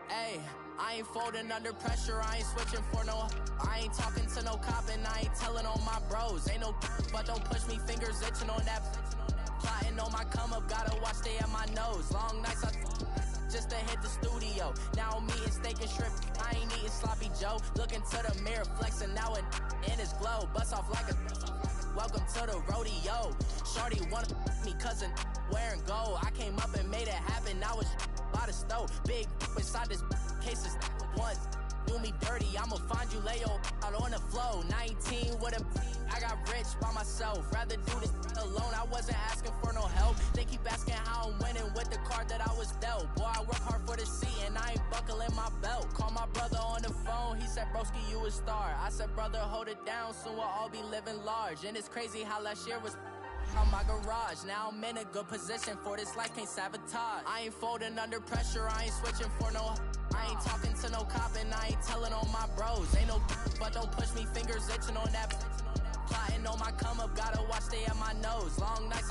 Hey, I ain't folding under pressure, I ain't switching for no. I ain't talking to no cop and I ain't telling on my bros. Ain't no but don't push me, fingers itching on that. Plotting on my come up, gotta watch stay at my nose. Long nights just to hit the studio. Now I'm eating steak and shrimp, I ain't eating sloppy Joe. Looking to the mirror, flexing now it in his glow. Bust off like a welcome to the rodeo. Shorty wanna me cousin wearing gold. I came up and made it happen, now it's by the stove. Big inside this cases once do me dirty, I'ma find you Leo out on the floor. 19 with a I got rich by myself, rather do this alone. I wasn't asking for no help, they keep asking how I'm winning with the card that I was dealt. Boy, I work hard for the seat and I ain't buckling my belt. Call my brother on the phone, he said broski you a star. I said brother hold it down, soon we'll all be living large. And it's crazy how last year was on my garage. Now I'm in a good position for this life, can't sabotage. I ain't folding under pressure, I ain't switching for no. I ain't talking to no cop and I ain't telling on my bros. Ain't no but don't push me, fingers itching on that. Plotting on my come up, gotta watch stay at my nose. Long nights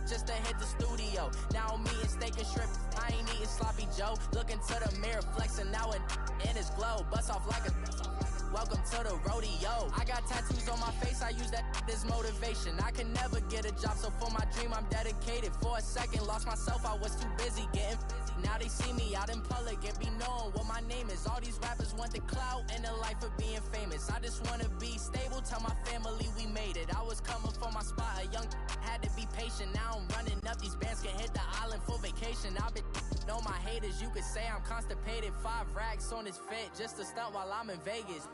just to hit the studio. Now I'm eating steak and shrimp, I ain't eating sloppy Joe. Looking to the mirror, flexing now it in his glow. Bust off like a welcome to the rodeo. I got tattoos on my face, I use that as motivation. I can never get a job, so for my dream I'm dedicated. For a second, lost myself, I was too busy getting busy. Now they see me out in public and be known what my name is. All these rappers want the clout and the life of being famous. I just wanna be stable, tell my family we made it. I was coming for my spot, a young had to be patient. Now I'm running up, these bands can hit the island for vacation. I've been know my haters, you could say I'm constipated. 5 racks on his fit, just to stunt while I'm in Vegas.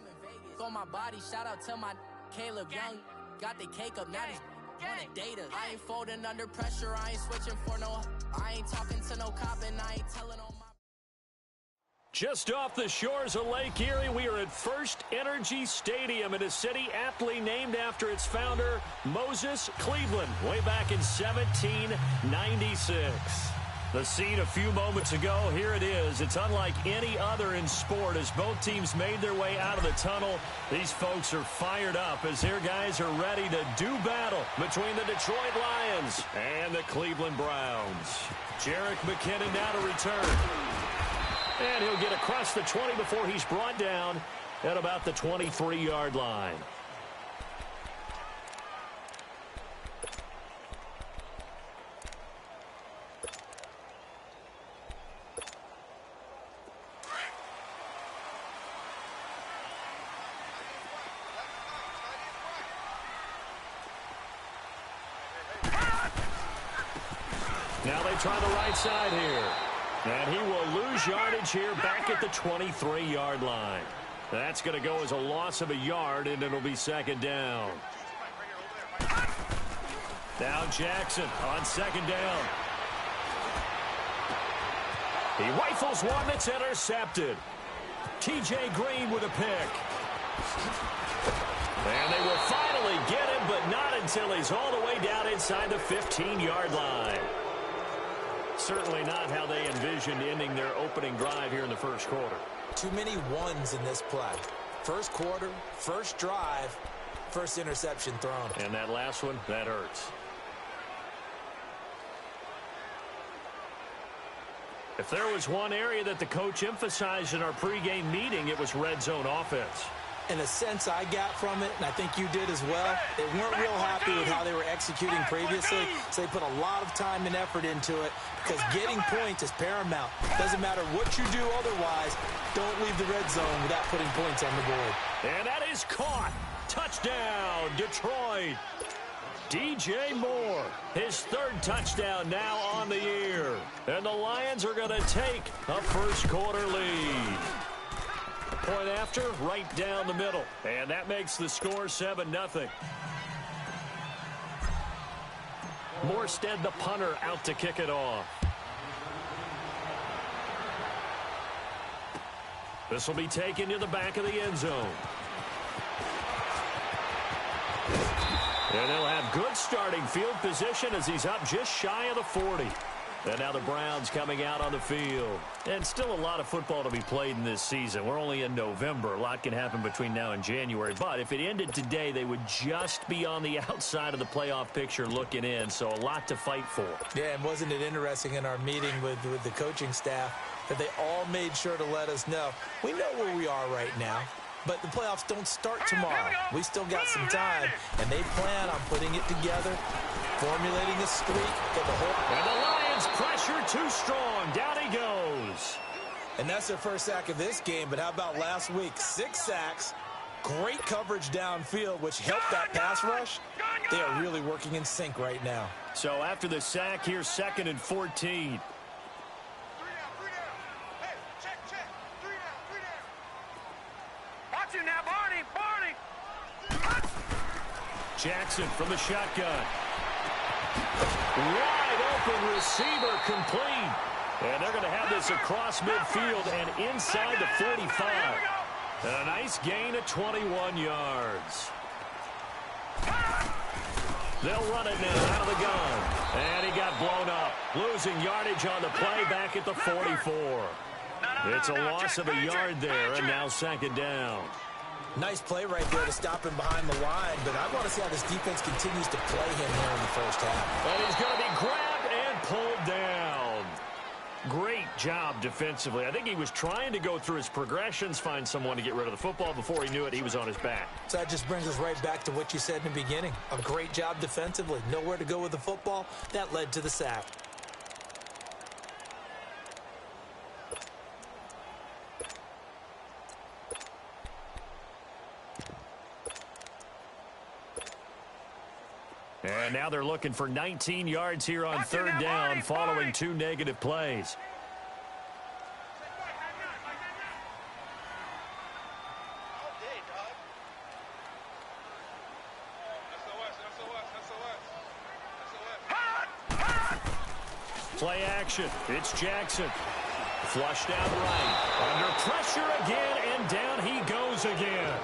On my body, shout out to my Caleb Young. Got the cake up, now he's wanna date us. I ain't folding under pressure, I ain't switching for no. I ain't talking to no cop and I ain't telling on my. Just off the shores of Lake Erie, we are at First Energy Stadium in a city aptly named after its founder, Moses Cleveland, way back in 1796. The scene a few moments ago, here it is. It's unlike any other in sport as both teams made their way out of the tunnel. These folks are fired up as their guys are ready to do battle between the Detroit Lions and the Cleveland Browns. Jerick McKinnon now to return. And he'll get across the 20 before he's brought down at about the 23-yard line. Now they try the right side here. And he will lose yardage here back at the 23-yard line. That's going to go as a loss of a yard, and it'll be second down. Now Jackson on second down. He rifles one that's intercepted. T.J. Green with a pick. And they will finally get him, but not until he's all the way down inside the 15-yard line. Certainly not how they envisioned ending their opening drive here in the first quarter. Too many ones in this play. First quarter, first drive, first interception thrown. And that last one, that hurts. If there was one area that the coach emphasized in our pregame meeting, it was red zone offense. And the sense I got from it, and I think you did as well, they weren't real happy with how they were executing previously, so they put a lot of time and effort into it because getting points is paramount. Doesn't matter what you do otherwise, don't leave the red zone without putting points on the board. And that is caught. Touchdown, Detroit. DJ Moore, his third touchdown now on the year. And the Lions are going to take a first quarter lead. Point after, right down the middle. And that makes the score 7-0. Morstead, the punter, out to kick it off. This will be taken to the back of the end zone. And they'll have good starting field position as he's up just shy of the 40. And now the Browns coming out on the field. And still a lot of football to be played in this season. We're only in November. A lot can happen between now and January. But if it ended today, they would just be on the outside of the playoff picture looking in. So a lot to fight for. Yeah, and wasn't it interesting in our meeting with the coaching staff that they all made sure to let us know, we know where we are right now, but the playoffs don't start tomorrow. We still got some time, and they plan on putting it together, formulating a streak. And the Lions pressure too strong. Down he goes. And that's their first sack of this game, but how about last week? 6 sacks, great coverage downfield, which helped that pass rush. They are really working in sync right now. So after the sack, here's 2nd and 14. Jackson from the shotgun. Wide open receiver complete. And they're going to have this across midfield and inside the 45. A nice gain of 21 yards. They'll run it now out of the gun. And he got blown up. Losing yardage on the play back at the 44. It's a loss of a yard there, and now 2nd down. Nice play right there to stop him behind the line, but I want to see how this defense continues to play him here in the first half. And he's going to be grabbed and pulled down. Great job defensively. I think he was trying to go through his progressions, find someone to get rid of the football. Before he knew it, he was on his back. So that just brings us right back to what you said in the beginning. A great job defensively. Nowhere to go with the football. That led to the sack. And now they're looking for 19 yards here on 3rd down following 2 negative plays. Play action. It's Jackson. Flushed out right. Under pressure again, and down he goes again.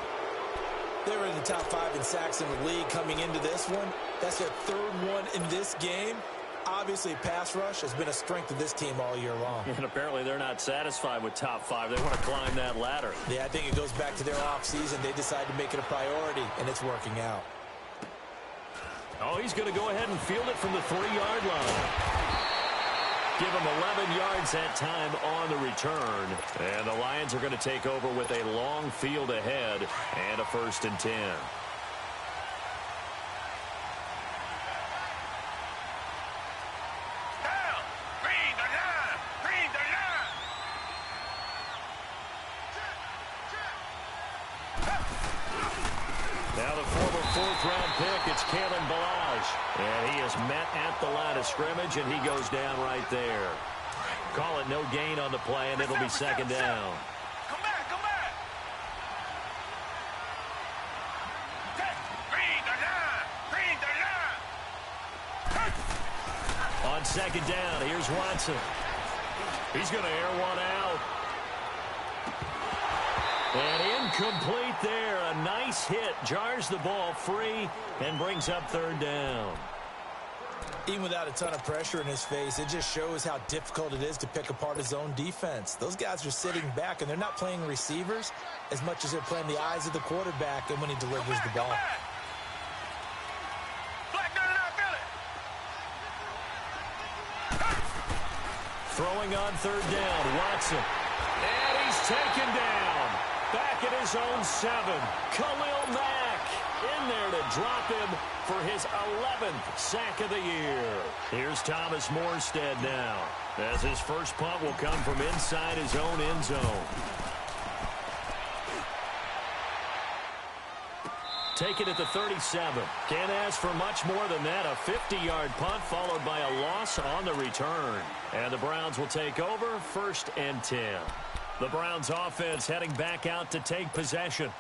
They were in the top 5 in sacks in the league coming into this one. That's their 3rd one in this game. Obviously, pass rush has been a strength of this team all year long. And apparently they're not satisfied with top 5. They want to climb that ladder. Yeah, I think it goes back to their offseason. They decided to make it a priority, and it's working out. Oh, he's going to go ahead and field it from the 3-yard line. Give him 11 yards that time on the return. And the Lions are going to take over with a long field ahead and a 1st and 10. Now the former 4th-round pick, it's Kalen Balaj. And he is met at the line of scrimmage, and he goes down right there. Call it no gain on the play, and it'll be 2nd down. Come back, come back. Bring the line. On 2nd down, here's Watson. He's going to air one out. And incomplete there. A nice hit. Jars the ball free and brings up 3rd down. Even without a ton of pressure in his face, it just shows how difficult it is to pick apart his own defense. Those guys are sitting back, and they're not playing receivers as much as they're playing the eyes of the quarterback and when he delivers the ball. Throwing on 3rd down, Watson. And he's taken down. Back at his own 7. Khalil Mack in there to drop him for his 11th sack of the year. Here's Thomas Morstead now, as his first punt will come from inside his own end zone. Take it at the 37. Can't ask for much more than that. A 50-yard punt followed by a loss on the return. And the Browns will take over 1st and 10. The Browns offense heading back out to take possession.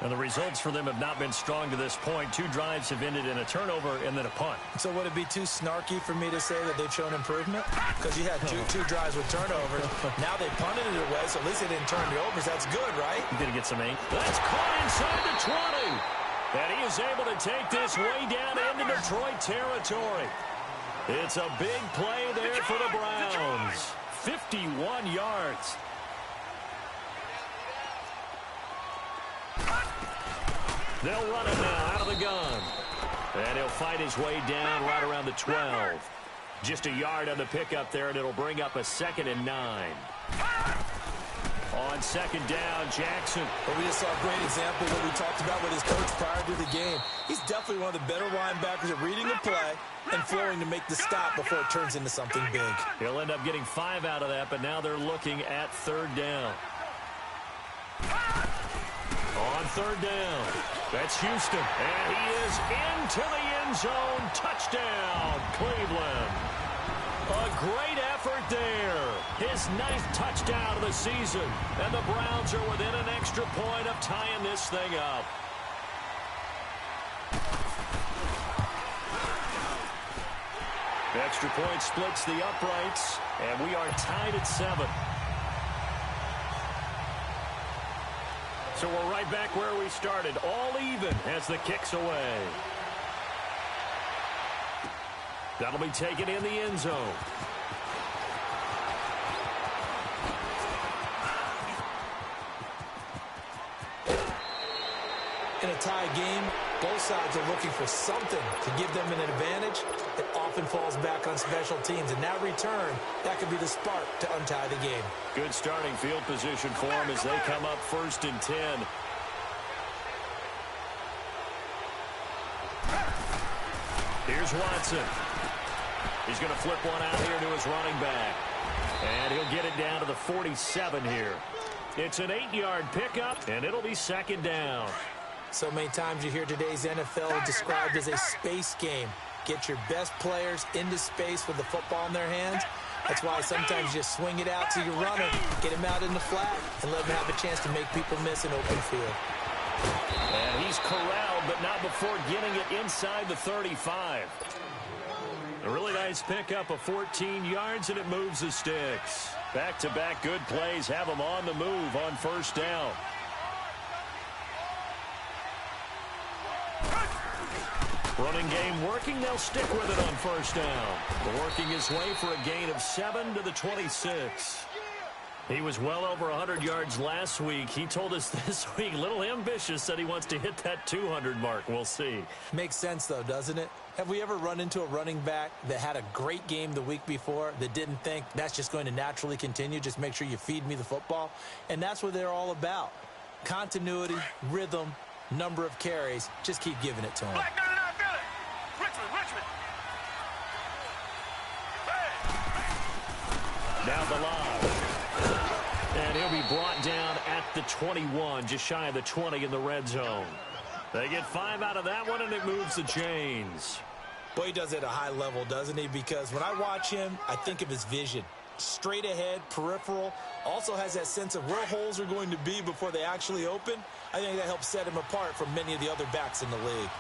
And the results for them have not been strong to this point. 2 drives have ended in a turnover and then a punt. So would it be too snarky for me to say that they've shown improvement? Because you had two drives with turnovers. Now they punted it away, so at least they didn't turn the overs. That's good, right? You're going to get some 8. That's caught inside the 20. And he is able to take this way down into Detroit territory. It's a big play there for the Browns. 51 yards. They'll run it now out of the gun. And he'll fight his way down right around the 12. Just a yard on the pickup there, and it'll bring up a 2nd and 9. On 2nd down, Jackson. Well, we just saw a great example of what we talked about with his coach prior to the game. He's definitely one of the better linebackers at reading the play and flowing to make the stop before it turns into something big. He'll end up getting 5 out of that, but now they're looking at 3rd down. On 3rd down, that's Houston. And he is into the end zone. Touchdown, Cleveland. A great effort there. His 9th touchdown of the season. And the Browns are within an extra point of tying this thing up. Extra point splits the uprights, and we are tied at 7. So we're right back where we started, all even as the kick's away. That'll be taken in the end zone. In a tie game, both sides are looking for something to give them an advantage. It often falls back on special teams. In that return, that could be the spark to untie the game. Good starting field position for them as they come up 1st and 10. Here's Watson. He's going to flip one out here to his running back. And he'll get it down to the 47 here. It's an 8-yard pickup, and it'll be 2nd down. So many times you hear today's NFL described as a space game. Get your best players into space with the football in their hands. That's why sometimes you just swing it out to your runner, get him out in the flat, and let him have a chance to make people miss an open field. And he's corralled, but not before getting it inside the 35. A really nice pickup of 14 yards, and it moves the sticks. Back-to-back good plays have them on the move on 1st down. Running game working. They'll stick with it on 1st down. Working his way for a gain of 7 to the 26. He was well over 100 yards last week. He told us this week, a little ambitious, said he wants to hit that 200 mark. We'll see. Makes sense, though, doesn't it? Have we ever run into a running back that had a great game the week before that didn't think that's just going to naturally continue? Just make sure you feed me the football. And that's what they're all about. Continuity, rhythm, number of carries. Just keep giving it to him. Down the line. And he'll be brought down at the 21, just shy of the 20 in the red zone. They get 5 out of that one, and it moves the chains. Boy, he does it at a high level, doesn't he? Because when I watch him, I think of his vision. Straight ahead, peripheral. Also has that sense of where holes are going to be before they actually open. I think that helps set him apart from many of the other backs in the league.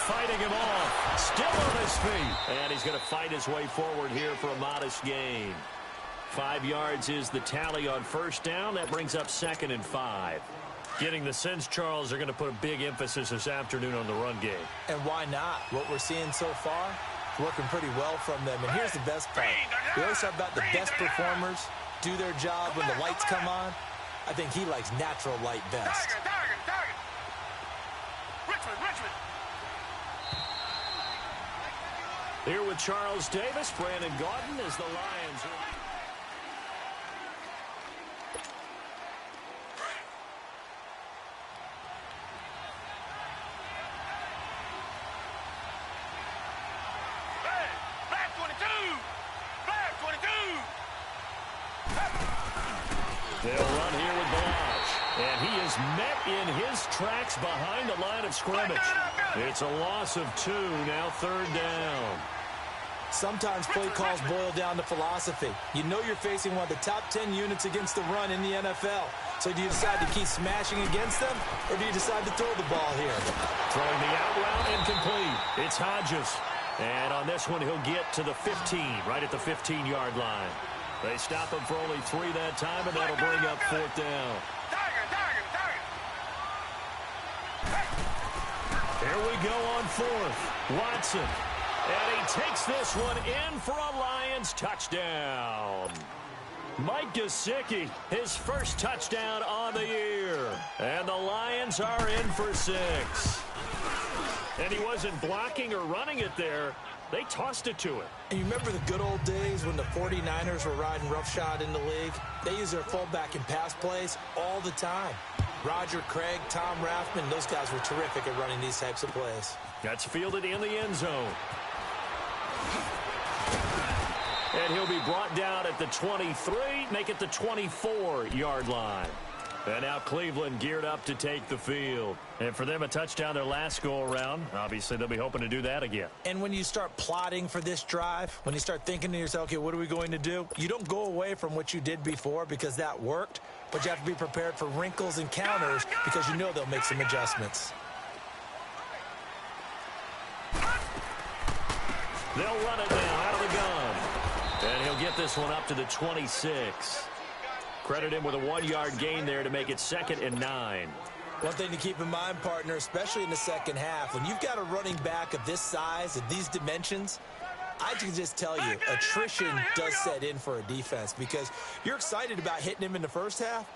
Fighting him off, still on his feet. And he's going to fight his way forward here for a modest gain. 5 yards is the tally on 1st down. That brings up 2nd and 5. Getting the sense, Charles, they're going to put a big emphasis this afternoon on the run game. And why not? What we're seeing so far, working pretty well from them. And here's the best part. We always talk about the best performers do their job when the lights come on. I think he likes natural light best. Here with Charles Davis, Brandon Gaudin as the Lions. They'll run here with Balaj. And he is met in his tracks behind the line of scrimmage. It's a loss of 2, now 3rd down. Sometimes play calls boil down to philosophy. You know you're facing one of the top 10 units against the run in the NFL. So do you decide to keep smashing against them, or do you decide to throw the ball here? Throwing the out route incomplete. It's Hodges. And on this one, he'll get to the 15, right at the 15-yard line. They stop him for only 3 that time, and that'll bring up 4th down. Here we go on 4th. Watson. And he takes this one in for a Lions touchdown. Mike Gesicki, his first touchdown on the year. And the Lions are in for 6. And he wasn't blocking or running it there. They tossed it to him. And you remember the good old days when the 49ers were riding roughshod in the league? They used their fullback in pass plays all the time. Roger Craig, Tom Rathman, those guys were terrific at running these types of plays. That's fielded in the end zone. And he'll be brought down at the 23, make it the 24-yard line. And now Cleveland geared up to take the field. And for them, a touchdown their last go-around. Obviously, they'll be hoping to do that again. And when you start plotting for this drive, when you start thinking to yourself, okay, what are we going to do? You don't go away from what you did before because that worked, but you have to be prepared for wrinkles and counters because you know they'll make some adjustments. They'll run it now out of the gun. And he'll get this one up to the 26. Credit him with a 1-yard gain there to make it 2nd and 9. One thing to keep in mind, partner, especially in the second half, when you've got a running back of this size, of these dimensions, I can just tell you, attrition does set in for a defense because you're excited about hitting him in the first half.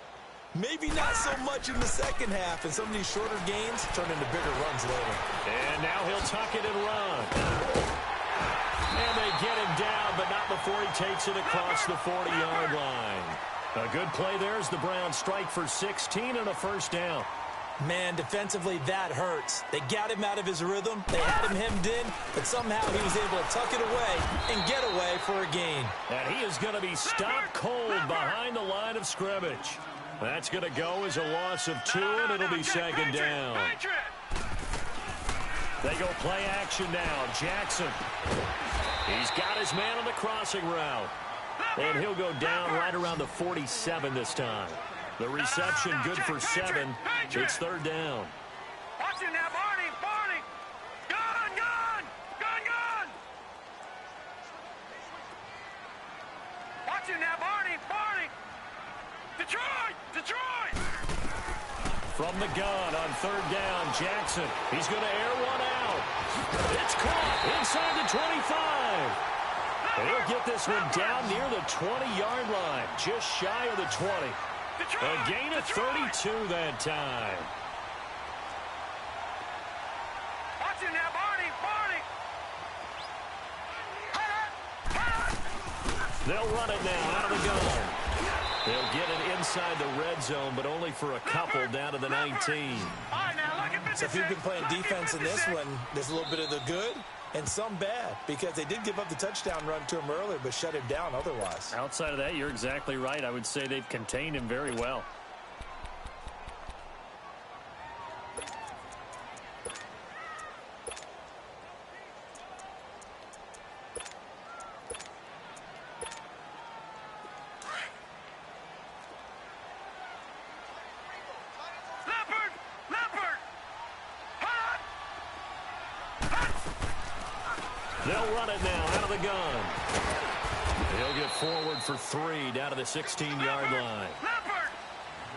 Maybe not so much in the second half, and some of these shorter gains turn into bigger runs later. And now he'll tuck it and run. And they get him down, but not before he takes it across the 40-yard line. A good play there as the Browns strike for 16 and a first down. Man, defensively, that hurts. They got him out of his rhythm. They had him hemmed in, but somehow he was able to tuck it away and get away for a gain. And he is going to be stopped cold behind the line of scrimmage. That's going to go as a loss of 2, and it'll be 2nd down. They go play action now. Jackson. He's got his man on the crossing route. And he'll go down right around the 47 this time. The reception good for 7. It's 3rd down. Watch it now, Barney, Barney. Gun, gun, gun, gun. Watch it now, Barney, Barney. Detroit, Detroit. From the gun on 3rd down, Jackson. He's going to air one out. It's caught inside the 25. He'll get this one down near the 20-yard line, just shy of the 20. A gain of 32 that time. Watch it now, Barney, Barney. They'll run it now out of the gun. They'll get it inside the red zone, but only for a couple down to the 19. So if you've been playing defense in this one, there's a little bit of the good and some bad because they did give up the touchdown run to him earlier but shut him down otherwise. Outside of that, you're exactly right. I would say they've contained him very well. They'll run it now out of the gun. He'll get forward for 3 down to the 16-yard line.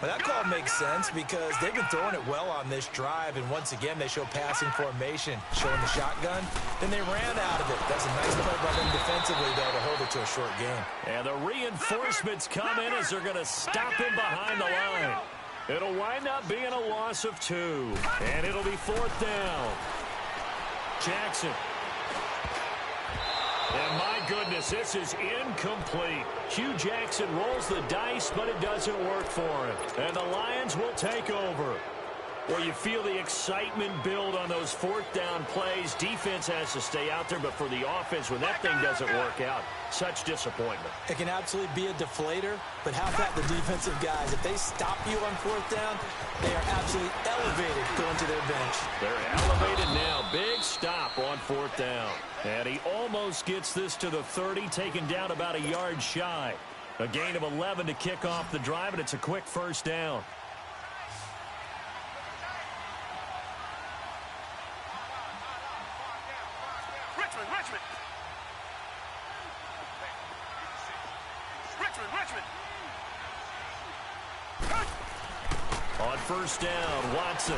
Well, that call makes sense because they've been throwing it well on this drive, and once again they show passing formation, showing the shotgun. Then they ran out of it. That's a nice play by them defensively, though, to hold it to a short game. And the reinforcements come in as they're going to stop him behind the line. It'll wind up being a loss of 2, and it'll be 4th down. Jackson. And my goodness, this is incomplete. Hugh Jackson rolls the dice, but it doesn't work for him. And the Lions will take over. Well, you feel the excitement build on those 4th down plays. Defense has to stay out there, but for the offense, when that thing doesn't work out, such disappointment. It can absolutely be a deflator, but how about the defensive guys? If they stop you on 4th down, they are absolutely elevated going to their bench. They're elevated now. Big stop on 4th down. And he almost gets this to the 30, taken down about a yard shy. A gain of 11 to kick off the drive, and it's a quick first down. On first down, Watson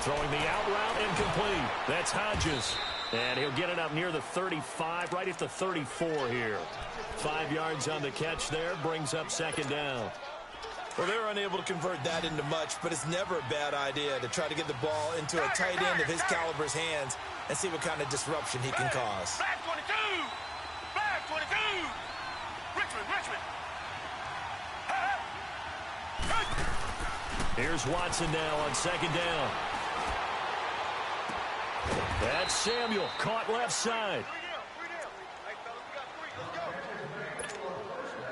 throwing the out route incomplete. That's Hodges. And he'll get it up near the 35, right at the 34 here. 5 yards on the catch there, brings up second down. Well, they're unable to convert that into much, but it's never a bad idea to try to get the ball into a tight end of his caliber's hands and see what kind of disruption he can cause. Flag 22! Flag 22! Richmond! Here's Watson now on second down. That's Samuel, caught left side.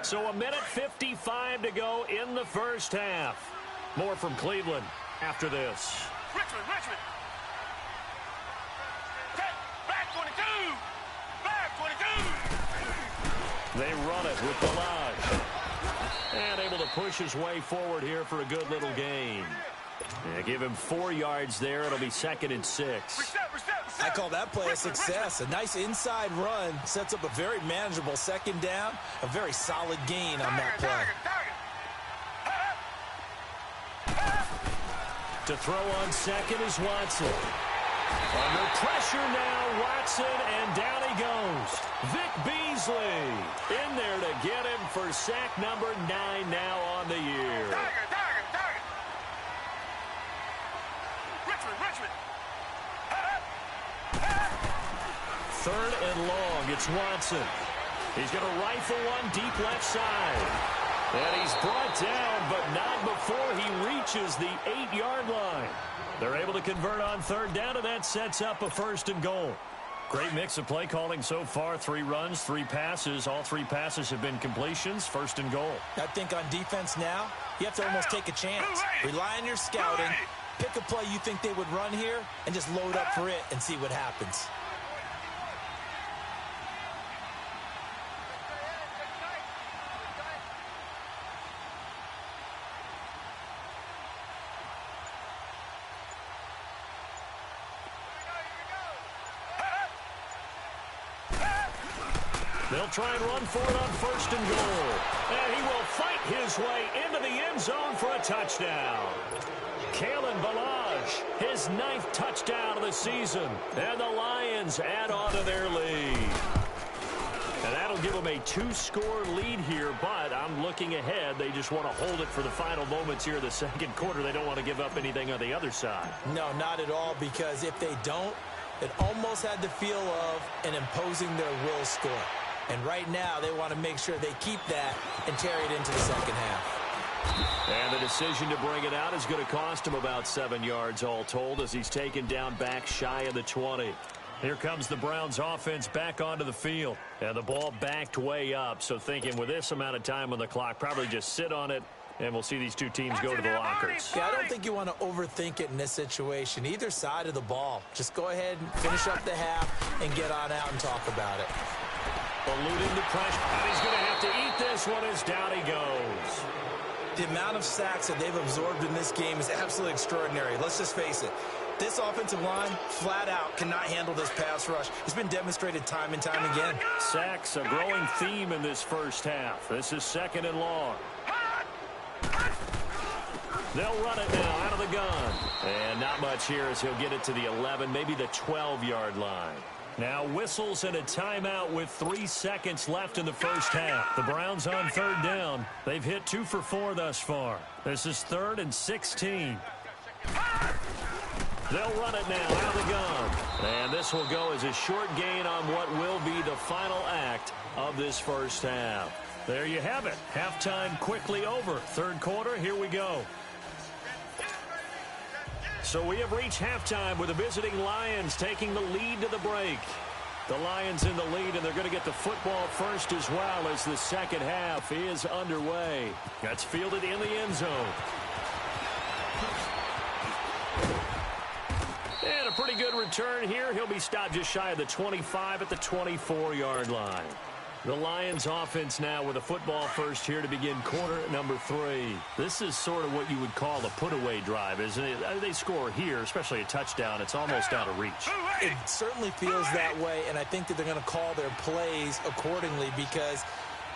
So 1:55 to go in the first half. More from Cleveland after this. Richmond! Flag 22! Flag 22! They run it with Balaj. And able to push his way forward here for a good little gain. Yeah, give him 4 yards there. It'll be 2nd and 6. I call that play a success. A nice inside run sets up a very manageable second down. A very solid gain on that play. To throw on second is Watson. Under pressure now, Watson, and down he goes. Vic Beasley in there to get him for sack number 9 now on the year. Richmond! 3rd and long, it's Watson. He's going to rifle one deep left side. And he's brought down, but not before he reaches the 8-yard line. They're able to convert on 3rd down, and that sets up a 1st and goal. Great mix of play calling so far. 3 runs, 3 passes. All 3 passes have been completions. 1st and goal. I think on defense now, you have to almost take a chance. Rely on your scouting. Pick a play you think they would run here, and just load up for it and see what happens. They'll try and run for it on 1st and goal. And he will fight his way into the end zone for a touchdown. Kalen Balaj, his 9th touchdown of the season. And the Lions add on to their lead. And that'll give them a 2-score lead here, but I'm looking ahead. They just want to hold it for the final moments here of the 2nd quarter. They don't want to give up anything on the other side. No, not at all, because if they don't, it almost had the feel of an imposing their will score. And right now, they want to make sure they keep that and carry it into the second half. And the decision to bring it out is going to cost him about 7 yards all told as he's taken down back shy of the 20. Here comes the Browns offense back onto the field. And the ball backed way up. So thinking with this amount of time on the clock, probably just sit on it. And we'll see these 2 teams go to the lockers. Yeah, I don't think you want to overthink it in this situation. Either side of the ball. Just go ahead and finish up the half and get on out and talk about it. Alluding to pressure. And he's going to have to eat this one as down he goes. The amount of sacks that they've absorbed in this game is absolutely extraordinary. Let's just face it. This offensive line, flat out, cannot handle this pass rush. It's been demonstrated time and time again. Sacks, a growing theme in this first half. This is 2nd and long. They'll run it now out of the gun. And not much here as he'll get it to the 11, maybe the 12-yard line. Now whistles and a timeout with 3 seconds left in the first half. The Browns on 3rd down. They've hit 2 for 4 thus far. This is 3rd and 16. They'll run it now out of the gun. And this will go as a short gain on what will be the final act of this first half. There you have it. Halftime quickly over. 3rd quarter, here we go. So we have reached halftime with the visiting Lions taking the lead to the break. The Lions in the lead, and they're going to get the football first as well as the second half is underway. That's fielded in the end zone. And a pretty good return here. He'll be stopped just shy of the 25 at the 24-yard line. The Lions offense now with a football first here to begin quarter number 3. This is sort of what you would call a put-away drive, isn't it? They score here, especially a touchdown. It's almost out of reach. It certainly feels that way, and I think that they're going to call their plays accordingly because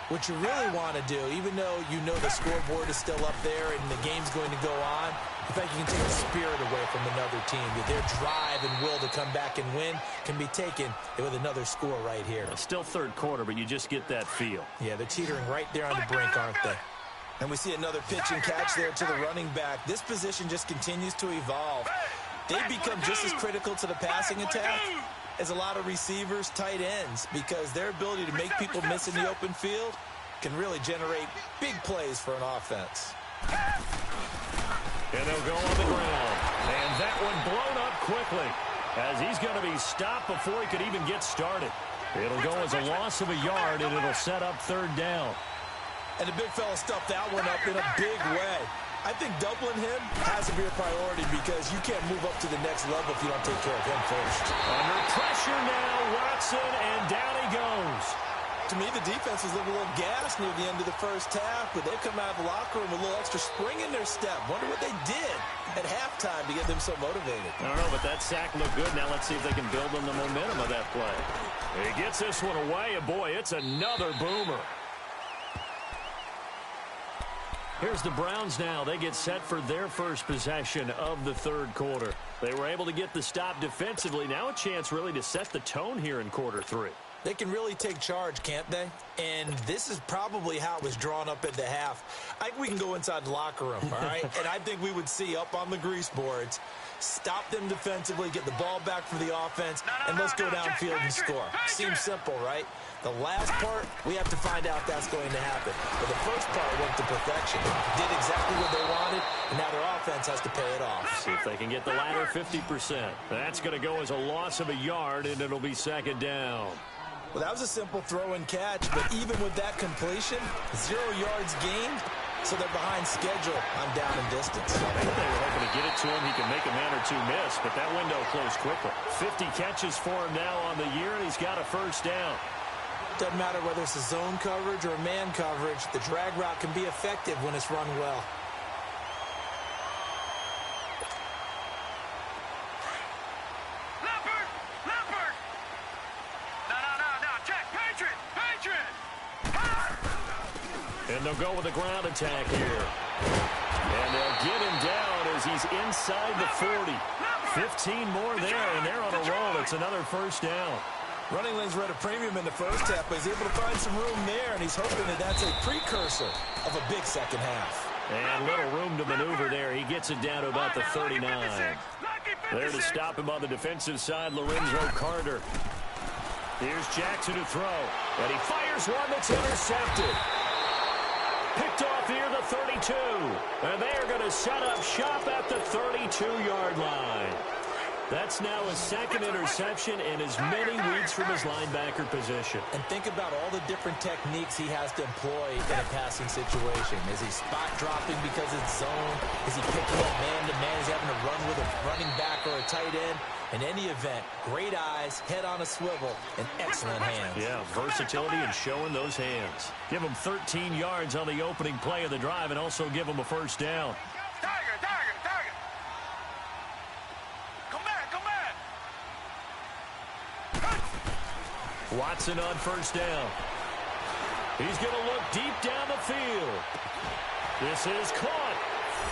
what you really want to do, even though you know the scoreboard is still up there and the game's going to go on, I think you can take the spirit away from another team. Their drive and will to come back and win can be taken with another score right here. Still third quarter, but you just get that feel. Yeah, they're teetering right there on the brink, aren't they? And we see another pitch and catch there to the running back. This position just continues to evolve. They become just as critical to the passing attack as a lot of receivers, tight ends, because their ability to make people miss in the open field can really generate big plays for an offense. And they'll go on the ground. And that one blown up quickly as he's going to be stopped before he could even get started. It'll go as a loss of a yard, and it'll set up third down. And the big fella stuffed that one up in a big way. I think doubling him has to be a priority because you can't move up to the next level if you don't take care of him first. Under pressure now, Watson, and down he goes. To me, the defense was a little gas near the end of the first half, but they've come out of the locker room with a little extra spring in their step. Wonder what they did at halftime to get them so motivated. I don't know, but that sack looked good. Now let's see if they can build on the momentum of that play. He gets this one away, and boy, it's another boomer. Here's the Browns now. They get set for their first possession of the third quarter. They were able to get the stop defensively. Now a chance really to set the tone here in quarter three. They can really take charge, can't they? And this is probably how it was drawn up at the half. I think we can go inside the locker room, all right? And I think we would see up on the grease boards, stop them defensively, get the ball back for the offense, and let's go downfield and score. Seems simple, right? The last part, we have to find out if that's going to happen. But the first part went to perfection. Did exactly what they wanted, and now their offense has to pay it off. See if they can get the latter 50%. That's going to go as a loss of a yard, and it'll be second down. Well, that was a simple throw and catch, but even with that completion, 0 yards gained, so they're behind schedule on down and distance. I think they were hoping to get it to him. He can make a man or two miss, but that window closed quickly. 50 catches for him now on the year, and he's got a first down. Doesn't matter whether it's a zone coverage or a man coverage, the drag route can be effective when it's run well. And they'll go with a ground attack here. And they'll get him down as he's inside the 40. 15 more there, and they're on a roll. It's another first down. Running lanes were at a premium in the first half, but he's able to find some room there, and he's hoping that that's a precursor of a big second half. And little room to maneuver there. He gets it down to about the 39. There to stop him on the defensive side, Lorenzo Carter. Here's Jackson to throw, and he fires one that's intercepted. Picked off here, the 32. And they are going to set up shop at the 32-yard line. That's now his second interception and as many weeks from his linebacker position. And think about all the different techniques he has to employ in a passing situation. Is he spot dropping because it's zone? Is he picking up man-to-man? Is he having to run with a running back or a tight end? In any event, great eyes, head on a swivel, and excellent hands. Yeah, versatility and showing those hands. Give him 13 yards on the opening play of the drive and also give him a first down. Watson on first down. He's going to look deep down the field. This is caught.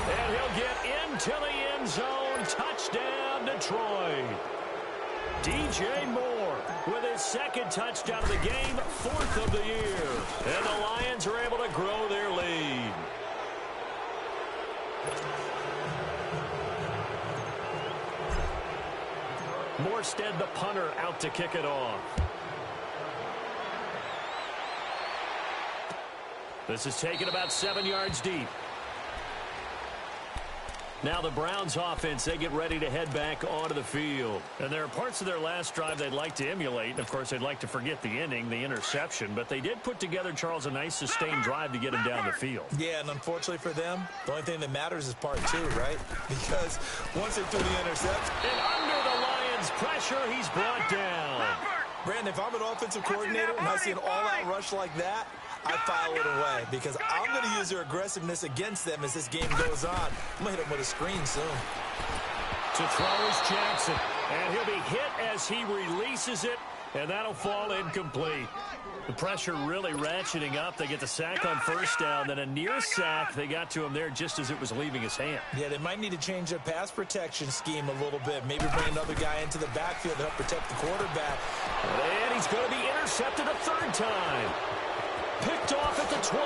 And he'll get into the end zone. Touchdown, Detroit. DJ Moore with his second touchdown of the game, 4th of the year. And the Lions are able to grow their lead. Morstead, the punter, out to kick it off. This is taken about 7 yards deep. Now the Browns offense, they get ready to head back onto the field. And there are parts of their last drive they'd like to emulate. And, of course, they'd like to forget the ending, the interception. But they did put together, Charles, a nice sustained drive to get him down the field. Yeah, and unfortunately for them, the only thing that matters is part 2, right? Because once they threw the interception. And under the Lions' pressure, he's brought down. Brandon, if I'm an offensive coordinator and I see an all-out rush like that, I file it away because I'm going to use their aggressiveness against them as this game goes on. I'm going to hit them with a screen soon. To throw is Jackson, and he'll be hit as he releases it And that'll fall incomplete. The pressure really ratcheting up. They get the sack on first down, then a near sack. They got to him there just as it was leaving his hand. Yeah, they might need to change their pass protection scheme a little bit. Maybe bring another guy into the backfield to help protect the quarterback. And he's going to be intercepted a third time. Picked off at the 21.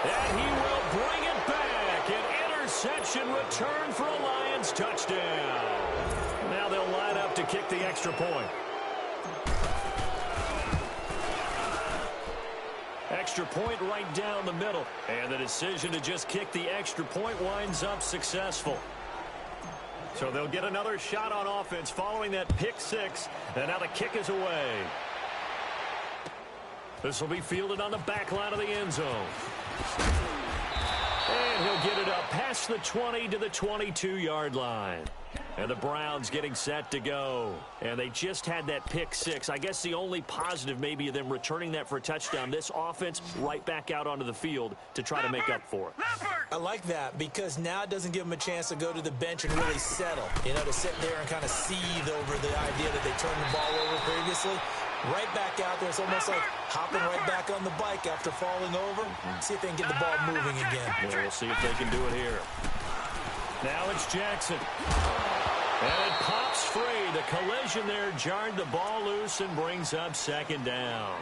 And he will bring it back. An interception return for a Lions touchdown. Now they'll line up to kick the extra point. Extra point right down the middle. And the decision to just kick the extra point winds up successful. So they'll get another shot on offense following that pick six. And now the kick is away. This will be fielded on the back line of the end zone. And he'll get it up past the 20 to the 22-yard line. And the Browns getting set to go. And they just had that pick six. I guess the only positive maybe of them returning that for a touchdown. This offense right back out onto the field to try to make up for it. I like that because now it doesn't give them a chance to go to the bench and really settle. You know, to sit there and kind of seethe over the idea that they turned the ball over previously. Right back out there. It's almost like hopping right back on the bike after falling over. See if they can get the ball moving again. Yeah, we'll see if they can do it here. Now it's Jackson. And it pops free. The collision there jarred the ball loose and brings up second down.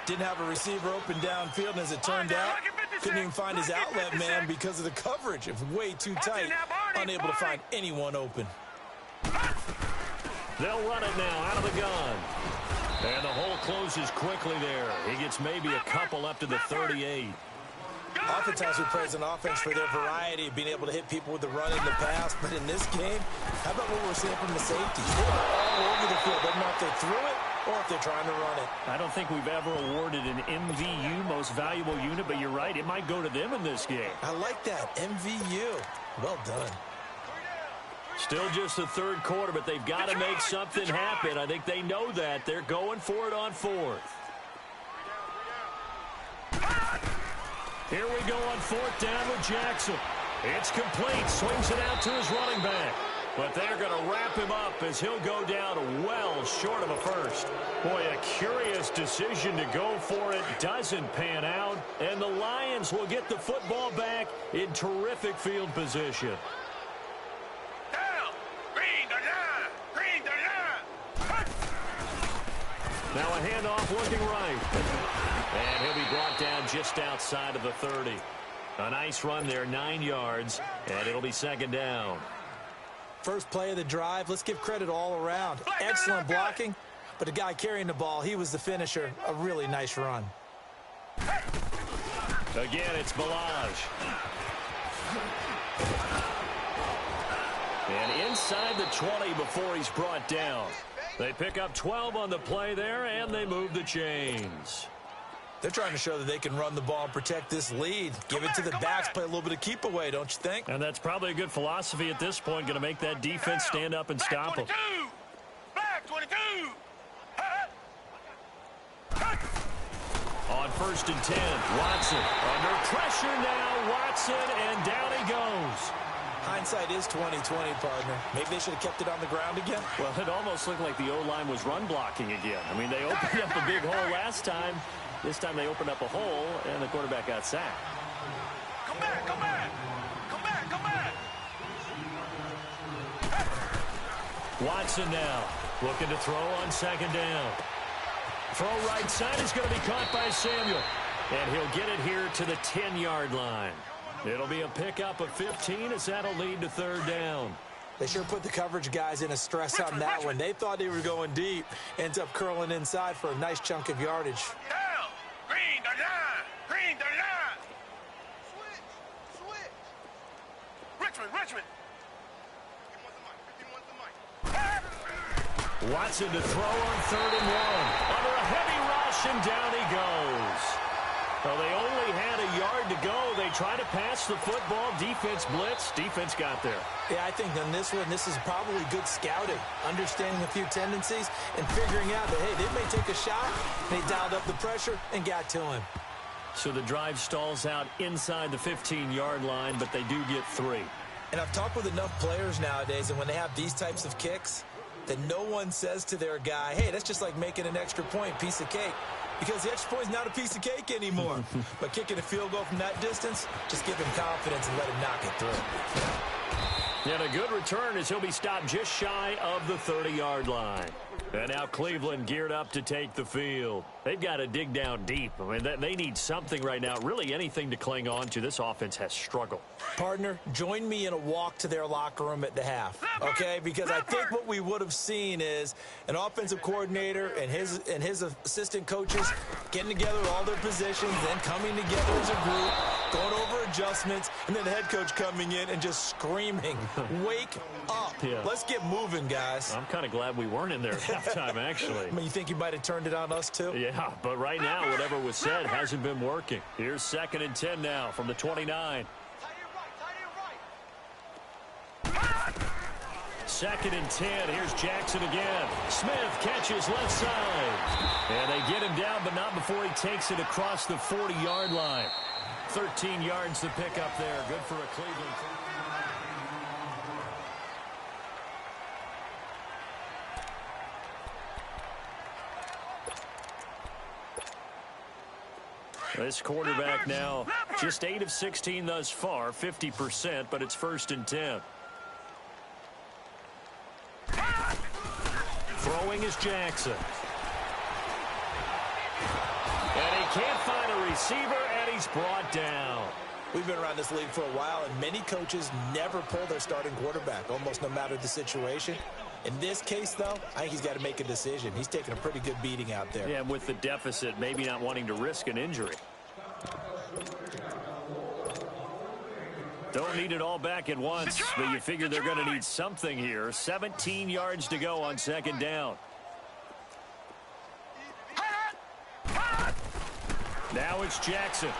Didn't have a receiver open downfield, and as it turned out, couldn't even find his outlet man because of the coverage. It was way too tight. Unable to find anyone open. They'll run it now out of the gun. And the hole closes quickly there. He gets maybe a couple up to the 38. Oftentimes we praise an offense for their variety of being able to hit people with the run and the pass. But in this game, how about what we're seeing from the safeties? They're all over the field. Doesn't matter if they threw it or if they're trying to run it. I don't think we've ever awarded an MVU, most valuable unit, but you're right. It might go to them in this game. I like that. MVU. Well done. Still just the third quarter, but they've got to make something happen. I think they know that. They're going for it on fourth. Here we go on fourth down with Jackson. It's complete. Swings it out to his running back. But they're going to wrap him up as he'll go down well short of a first. Boy, a curious decision to go for it. Doesn't pan out. And the Lions will get the football back in terrific field position. Now a handoff looking right. And he'll be brought down just outside of the 30. A nice run there, 9 yards, and it'll be second down. First play of the drive, let's give credit all around. Excellent blocking, but the guy carrying the ball, he was the finisher. A really nice run. Again, it's Balaj. And inside the 20 before he's brought down. They pick up 12 on the play there, and they move the chains. They're trying to show that they can run the ball and protect this lead. Give it to the backs, play a little bit of keep away, don't you think? And that's probably a good philosophy at this point, going to make that defense stand up and stop them. Back 22. On first and 10, Watson under pressure now. Watson, and down he goes. Hindsight is 20/20, partner. Maybe they should have kept it on the ground again. Well, it almost looked like the O-line was run blocking again. I mean, they opened up a big hole last time. This time they opened up a hole, and the quarterback got sacked. Come back, come back. Come back, come back. Watson now looking to throw on second down. Throw right side is going to be caught by Samuel. And he'll get it here to the 10-yard line. It'll be a pickup of 15 as that'll lead to third down. They sure put the coverage guys in a stress on that one. They thought they were going deep. Ends up curling inside for a nice chunk of yardage. Down. Green the line. Green the line. Switch. Richmond. Watson to throw on 3rd and 1. Under a heavy rush, and down he goes. Well, they only had a yard to go. They tried to pass the football. Defense blitz. Defense got there. Yeah, I think on this one, this is probably good scouting. Understanding a few tendencies and figuring out that, hey, they may take a shot. They dialed up the pressure and got to him. So the drive stalls out inside the 15-yard line, but they do get 3. And I've talked with enough players nowadays, and when they have these types of kicks, that no one says to their guy, hey, that's just like making an extra point, piece of cake. Because the extra point is not a piece of cake anymore. But kicking a field goal from that distance, just give him confidence and let him knock it through. And a good return as he'll be stopped just shy of the 30-yard line. And now Cleveland geared up to take the field. They've got to dig down deep. I mean, they need something right now, really anything to cling on to. This offense has struggled. Partner, join me in a walk to their locker room at the half, okay? Because I think what we would have seen is an offensive coordinator and his assistant coaches getting together with all their positions, then coming together as a group, going over adjustments, and then the head coach coming in and just screaming, wake up. Yeah. Let's get moving, guys. I'm kind of glad we weren't in there at halftime, actually. I mean, you think you might have turned it on us, too? Yeah, but right now, whatever was said hasn't been working. Here's 2nd and 10 now from the 29. 2nd and 10. Here's Jackson again. Smith catches left side. And they get him down, but not before he takes it across the 40-yard line. 13 yards to pick up there. Good for a Cleveland. This quarterback now just 8 of 16 thus far, 50%, but it's 1st and 10. Throwing is Jackson. And he can't find a receiver, and he's brought down. We've been around this league for a while, and many coaches never pull their starting quarterback, almost no matter the situation. In this case, though, I think he's got to make a decision. He's taking a pretty good beating out there. Yeah, and with the deficit, maybe not wanting to risk an injury. Don't need it all back at once, but you figure they're going to need something here. 17 yards to go on 2nd down. Now it's Jackson.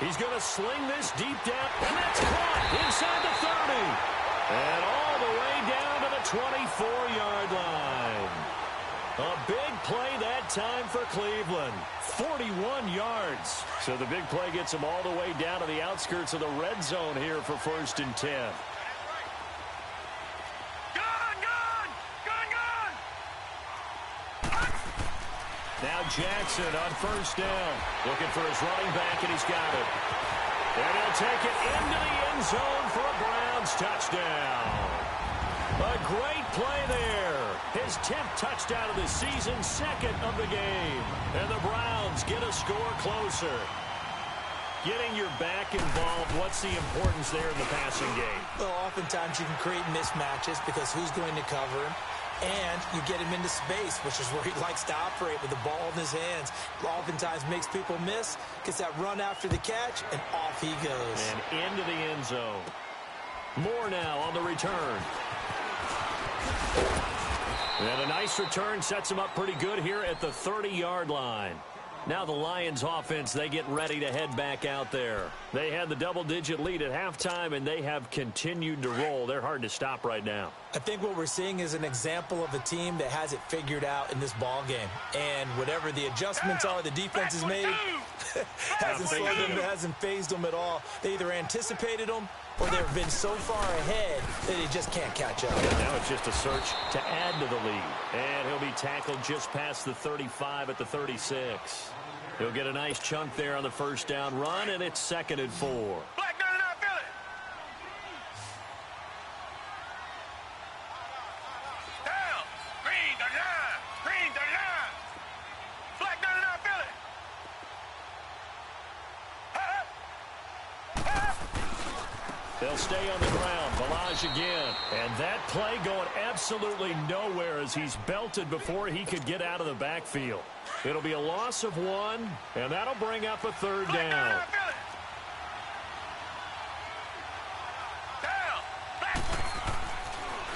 He's going to sling this deep down, and that's caught inside the 30. And all the way down to the 24-yard line. A big play that time for Cleveland. 41 yards. So the big play gets them all the way down to the outskirts of the red zone here for 1st and 10. Now Jackson on 1st down. Looking for his running back, and he's got it. And he'll take it into the end zone for a Browns touchdown. A great play there. His 10th touchdown of the season, 2nd of the game. And the Browns get a score closer. Getting your back involved, what's the importance there in the passing game? Well, oftentimes you can create mismatches because who's going to cover him? And you get him into space, which is where he likes to operate with the ball in his hands. Oftentimes makes people miss, gets that run after the catch, and off he goes. And into the end zone. Moore now on the return. And a nice return sets him up pretty good here at the 30-yard line. Now the Lions offense, they get ready to head back out there. They had the double-digit lead at halftime, and they have continued to roll. They're hard to stop right now. I think what we're seeing is an example of a team that has it figured out in this ball game. And whatever the adjustments are the defense has made, hasn't phased them at all. They either anticipated them or they've been so far ahead that they just can't catch up. And now it's just a search to add to the lead. And he'll be tackled just past the 35 at the 36. He'll get a nice chunk there on the 1st down run, and it's 2nd and 4. They'll stay on the ground. Balaj again. And that play going absolutely nowhere as he's belted before he could get out of the backfield. It'll be a loss of 1, and that'll bring up a 3rd down.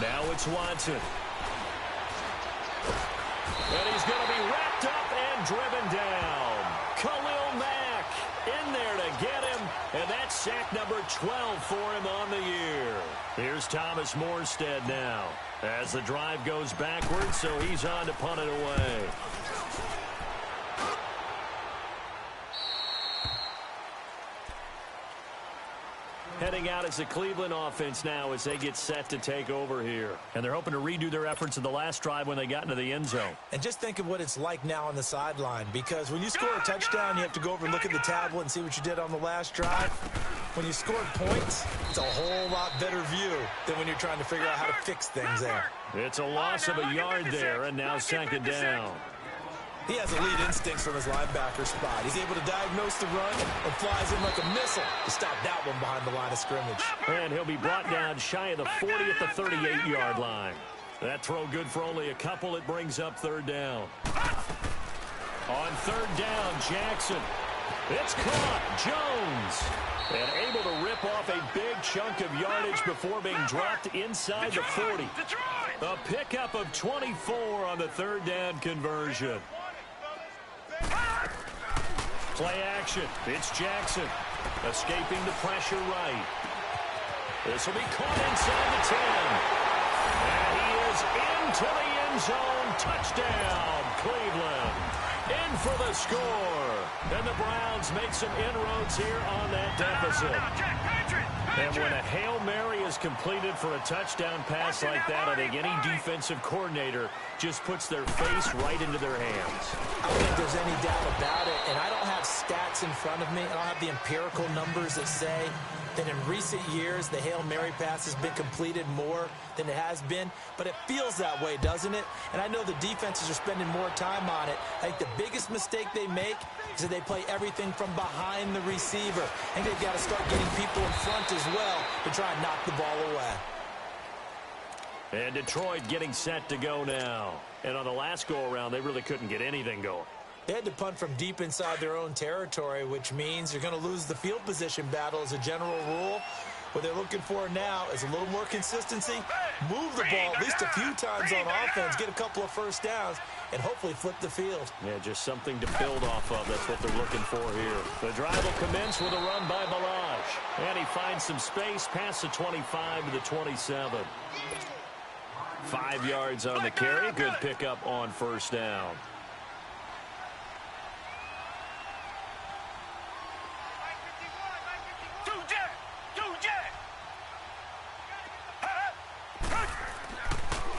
Now it's Watson. And he's going to be wrapped up and driven down. Khalil Mack in there to get him. And that's sack number 12 for him on the year. Here's Thomas Morstead now as the drive goes backwards, so he's on to punt it away. Heading out as the Cleveland offense now as they get set to take over here. And they're hoping to redo their efforts in the last drive when they got into the end zone. And just think of what it's like now on the sideline, because when you score a touchdown, you have to go over and look at the tablet and see what you did on the last drive. When you scored points, it's a whole lot better view than when you're trying to figure out how to fix things there. It's a loss of a yard there, and now second down. He has elite instincts from his linebacker spot. He's able to diagnose the run and flies in like a missile to stop that one behind the line of scrimmage. And he'll be brought down shy of the 40 at the 38-yard line. That throw good for only a couple. It brings up third down. On third down, Jackson. It's caught. Jones. And able to rip off a big chunk of yardage before being dropped inside the 40. A pickup of 24 on the third down conversion. Play action. It's Jackson. Escaping the pressure right. This will be caught inside the 10. And he is into the end zone. Touchdown, Cleveland. In for the score. And the Browns make some inroads here on that deficit. And when a Hail Mary is completed for a touchdown pass like that, I think any defensive coordinator just puts their face right into their hands. I don't think there's any doubt about it. And I don't have stats in front of me. I don't have the empirical numbers that say that in recent years the Hail Mary pass has been completed more than it has been. But it feels that way, doesn't it? And I know the defenses are spending more time on it. I think the biggest mistake they make is that they play everything from behind the receiver. I think they've got to start getting people in front as well to try and knock the ball away. And Detroit getting set to go now. And on the last go-around, they really couldn't get anything going. They had to punt from deep inside their own territory, which means you're going to lose the field position battle as a general rule. What they're looking for now is a little more consistency, move the ball at least a few times on offense, get a couple of first downs, and hopefully flip the field. Yeah, just something to build off of. That's what they're looking for here. The drive will commence with a run by Balaj. And he finds some space past the 25 to the 27. 5 yards on the carry. Good pickup on first down.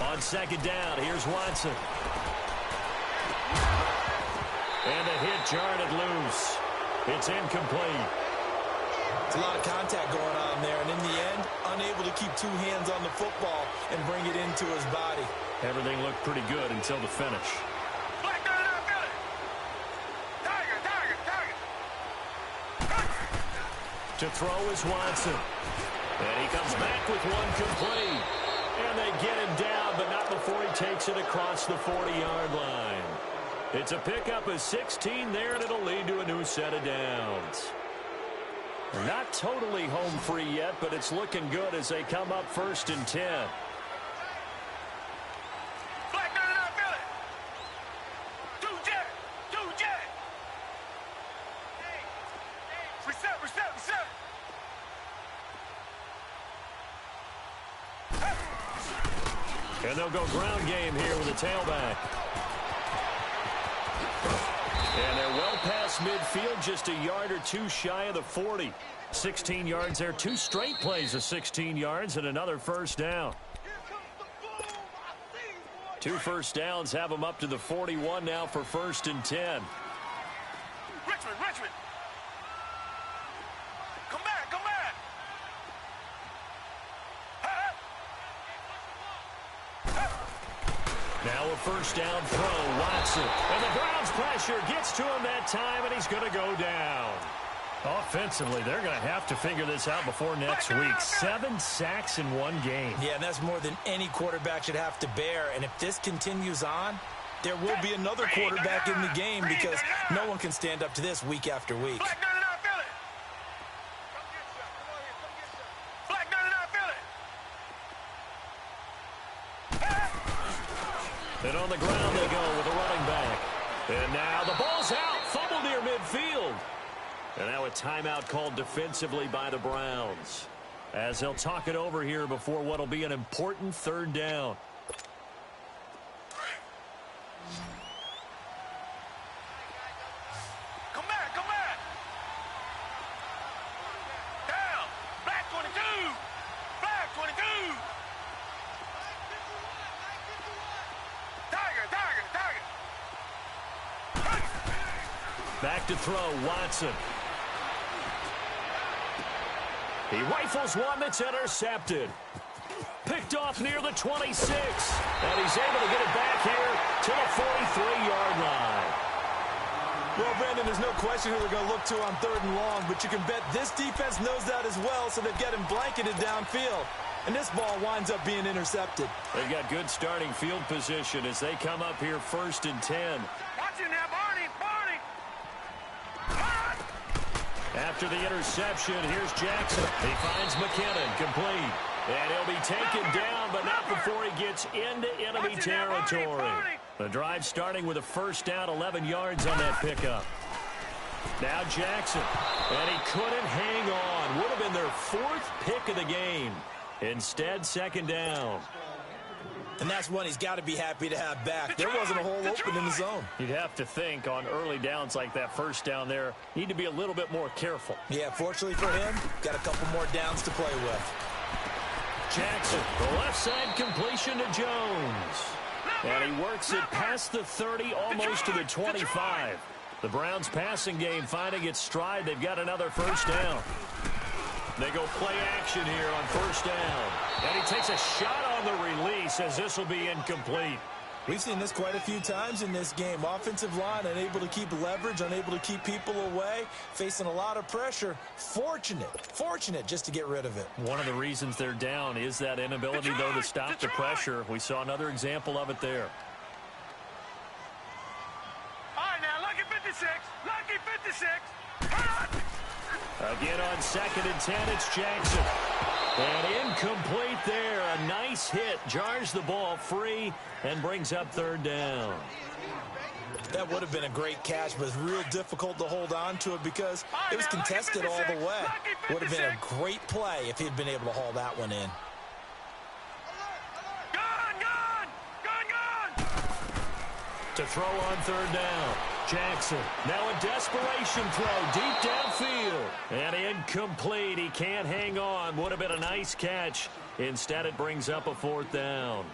On second down, here's Watson. And a hit jarred it loose. It's incomplete. It's a lot of contact going on there, and in the end, unable to keep two hands on the football and bring it into his body. Everything looked pretty good until the finish. To throw is Watson. And he comes back with one complete. And they get him down, but not before he takes it across the 40-yard line. It's a pickup of 16 there, and it'll lead to a new set of downs. Not totally home free yet, but it's looking good as they come up first and 10. And they'll go ground game here with a tailback. And they're well past midfield, just a yard or two shy of the 40. 16 yards there, 2 straight plays of 16 yards and another first down. 2 first downs have them up to the 41 now for first and 10. Richmond. Come back. Now a first down throw, Watson. And the Browns pressure gets to him that time, and he's going to go down. Offensively, they're going to have to figure this out before next week. 7 sacks in one game. Yeah, and that's more than any quarterback should have to bear. And if this continues on, there will be another quarterback in the game because no one can stand up to this week after week. And on the ground they go with a running back. And now the ball's out. Fumble near midfield. And now a timeout called defensively by the Browns, as they'll talk it over here before what will be an important third down. Come back. Down. Black Back to throw, Watson. He rifles one that's intercepted. Picked off near the 26. And he's able to get it back here to the 43-yard line. Well, Brandon, there's no question who they're going to look to on 3rd and long, but you can bet this defense knows that as well, so they've got him blanketed downfield. And this ball winds up being intercepted. They've got good starting field position as they come up here 1st and 10. Watching that, Barney. After the interception, here's Jackson. He finds McKinnon, complete. And he'll be taken down, but not before he gets into enemy territory. The drive starting with a 1st down, 11 yards on that pickup. Now Jackson, and he couldn't hang on. Would have been their 4th pick of the game. Instead, 2nd down. And that's one he's got to be happy to have back. There wasn't a hole open in the zone. You'd have to think on early downs like that 1st down there, need to be a little bit more careful. Yeah, fortunately for him, got a couple more downs to play with. Jackson, the left side completion to Jones. And he works it past the 30, almost to the 25. The Browns passing game finding its stride. They've got another 1st down. They go play action here on 1st down. And he takes a shot on the release as this will be incomplete. We've seen this quite a few times in this game. Offensive line unable to keep leverage, unable to keep people away, facing a lot of pressure. Fortunate just to get rid of it. One of the reasons they're down is that inability, though, to stop the pressure. We saw another example of it there. All right, now, lucky 56. Lucky 56. Again on 2nd and 10, it's Jackson. And incomplete there. A nice hit. Jars the ball free and brings up 3rd down. That would have been a great catch, but it's real difficult to hold on to it because it was contested all the way. Would have been a great play if he'd been able to haul that one in. To throw on 3rd down. Jackson, now a desperation throw deep downfield. And incomplete. He can't hang on. Would have been a nice catch. Instead, it brings up a 4th down.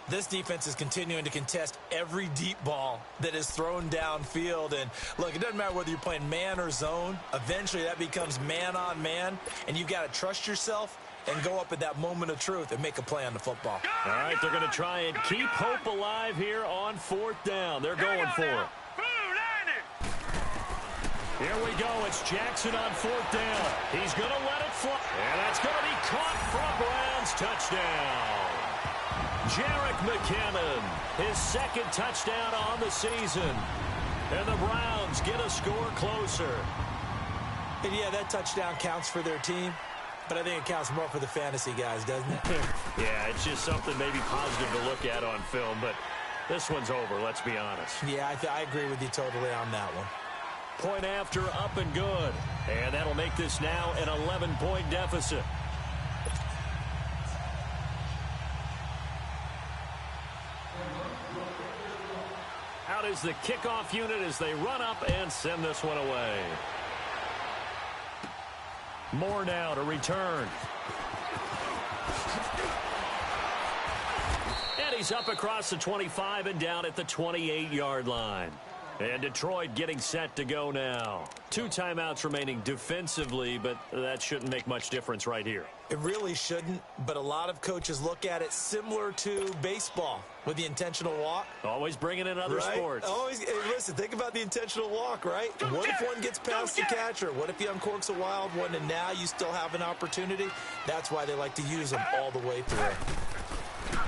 This defense is continuing to contest every deep ball that is thrown downfield. And, look, it doesn't matter whether you're playing man or zone. Eventually, that becomes man-on-man, and you've got to trust yourself and go up at that moment of truth and make a play on the football. All right, they're going to try and keep hope alive here on 4th down. They're going for it. Here we go. It's Jackson on 4th down. He's going to let it fly. And that's going to be caught for a Browns touchdown. Jerick McKinnon, his 2nd touchdown on the season. And the Browns get a score closer. And yeah, that touchdown counts for their team. But I think it counts more for the fantasy guys, doesn't it? Yeah, it's just something maybe positive to look at on film, but this one's over, let's be honest. Yeah, I agree with you totally on that one. Point after, up and good. And that'll make this now an 11-point deficit. Out is the kickoff unit as they run up and send this one away. Moore now to return. And he's up across the 25 and down at the 28-yard line. And Detroit getting set to go now. 2 timeouts remaining defensively, but that shouldn't make much difference right here. It really shouldn't, but a lot of coaches look at it similar to baseball with the intentional walk. Always bringing in other sports. Always, hey, listen, think about the intentional walk, right? What if one gets past the catcher? What if he uncorks a wild one and now you still have an opportunity? That's why they like to use them all the way through.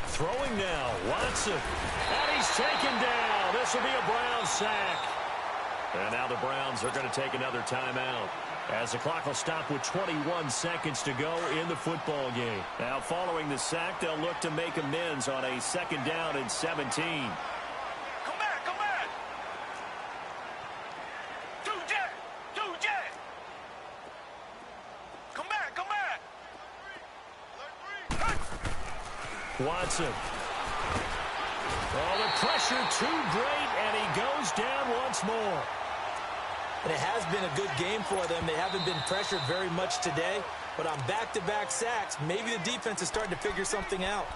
Throwing now, Watson. And he's taken down. This will be a Browns sack. And now the Browns are going to take another timeout, as the clock will stop with 21 seconds to go in the football game. Now, following the sack, they'll look to make amends on a 2nd down and 17. Come back, come back. 2J. Come back, come back. Watson. Oh, the pressure too great, and he goes down once more. And it has been a good game for them. They haven't been pressured very much today, but on back-to-back sacks, maybe the defense is starting to figure something out.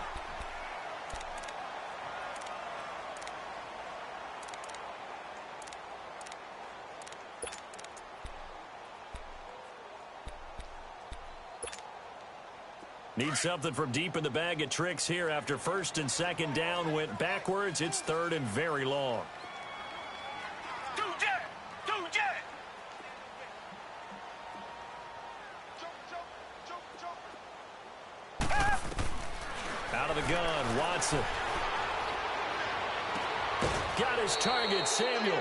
Need something from deep in the bag of tricks here after first and second down went backwards. It's third and very long. Out of the gun, Watson. Got his target, Samuel.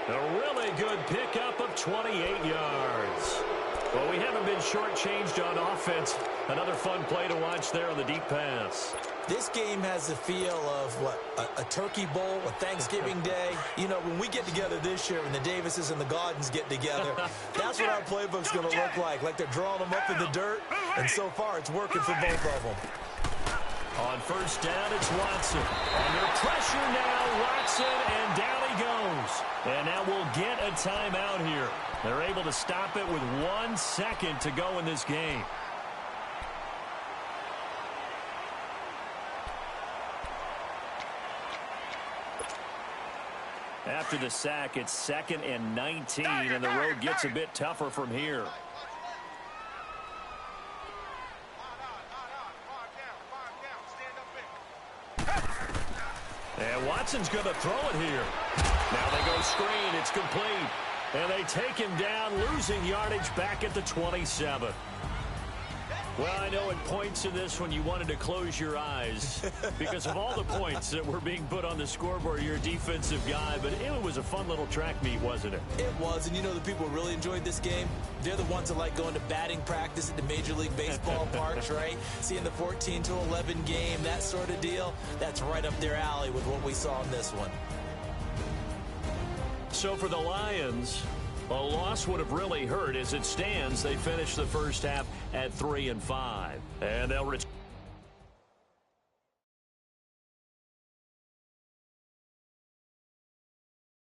A really good pickup of 28 yards. Well, we haven't been shortchanged on offense. Another fun play to watch there on the deep pass. This game has the feel of, a turkey bowl, a Thanksgiving day. You know, when we get together this year and the Davises and the Gaudens get together, that's what our playbook's going to look like. Like they're drawing them up in the dirt, and so far it's working for both of them. On first down, it's Watson. Under pressure now, Watson, and down he goes. And now we'll get a timeout here. They're able to stop it with 1 second to go in this game. After the sack, it's 2nd and 19, and the road gets a bit tougher from here. And Watson's going to throw it here. Now they go screen. It's complete. And they take him down, losing yardage back at the 27. Well, I know at points in this when you wanted to close your eyes because of all the points that were being put on the scoreboard. You're a defensive guy, but it was a fun little track meet, wasn't it? It was, and you know the people who really enjoyed this game? They're the ones that like going to batting practice at the Major League Baseball parks, right? Seeing the 14-11 game, that sort of deal. That's right up their alley with what we saw in this one. So for the Lions, a loss would have really hurt. As it stands, they finished the first half at 3-5. And they'll return.